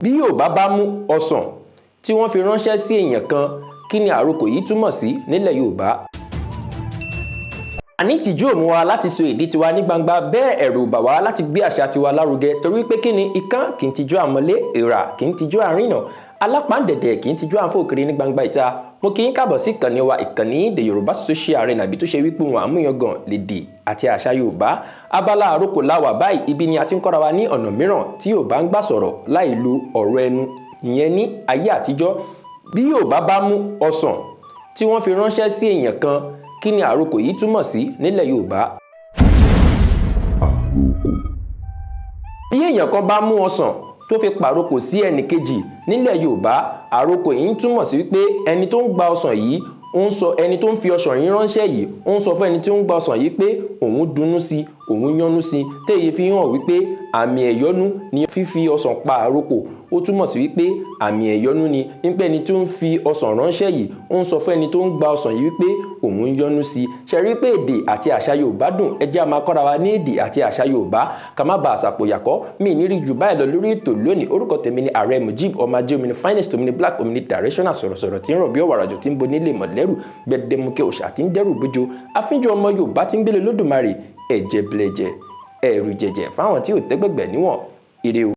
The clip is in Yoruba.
Bí Yorùbá bá mú ọsàn tí wọ́n fi ránṣẹ́ sí èèyàn kan, kí ni àrokò yìí túmọ̀ sí nílẹ̀ Yorùbá? Àní ìtìjú ò mú wa láti sọ èdè tiwa ní gbangba, bẹ́ẹ̀ ẹ̀rù ò bà wá láti gbé àṣà tiwa lárugẹ, torí pé kí ni ikán kì í tijú àmọ́lé, èèrà kì í tijú àrínà, alápáǹdẹ̀dẹ̀ kì í tijú àǹfòkiri ní gbangba ìta. Mo kí yín káàbọ̀ sí ìkànnì wa, ìkànnì The Yoruba Social Arena, bí tó ṣe wípé wọn àmúyangàn lédè àti àṣà Yorùbá. Abala àrokò láwà báyìí, ibi ni a ti ń kọ́ra wa ní ọ̀nà mìíràn tí Yorùbá ń gbà sọ̀rọ̀ láì lo ọ̀rọ̀ ẹnu, ìyẹn ní ayé àtijọ́. Bí Yorùbá bá mú ọsàn tí wọ́n fi ránṣẹ́ sí èèyàn kan, kí ni àrokò yìí túmọ̀ sí nílẹ̀ Yorùbá? Àrokò. Bí èèyàn kan bá mú ọsàn tó fi pàrokò sí ẹnì kejì nílẹ̀ Yorùbá, àrokò yìí ń túmọ̀ sí wípé ẹni tó ń gba ọsàn yìí ó ń sọ, ẹni tó ń fi ọsàn yìí ránṣẹ́ yìí ó ń sọ fún ẹni tó ń gba ọsàn yìí pé òun dunnú sí, òun yọ́nú sí, téyì fi hàn wípé àmì ẹ̀yọ́nú ni fífi ọsàn pa àrokò. Ó túmọ̀ sí wípé àmì ẹ̀yọ́nú ni wípé ẹni tó ń fi ọsàn ránṣẹ́ yìí ó ń sọ fún ẹni tó ń gba ọsàn yìí wípé òun yọ́nú sí. Ṣé rí pé èdè àti àṣà Yorùbá dùn? Ẹ jẹ́ a máa kọ́ra wa ní èdè àti àṣà Yorùbá ká má ba àṣà pòyàkọ́. Mi ní rí jù báyìí lọ lórí ètò lónìí. Orúkọ tèmi ni Ààrẹ Mujib ọmọ ajé omi ni finest omi ni black omi ni directional sọ̀rọ̀sọ̀rọ̀ tí ń rọ̀ bí ọ̀wàrà jù tí ń bo nílé mọ̀lẹ́rù gbẹdẹmukẹ òòṣà tí ń dẹ́rù bójó. Afínjú ọmọ Yorùbá tí ń gbélé lódùmarè ẹ̀jẹ̀ blẹ̀jẹ̀ ẹ̀rù jẹ̀jẹ̀ fáwọn tí ò tẹ́gbẹ̀gbẹ̀ níwọ̀n. Ire o.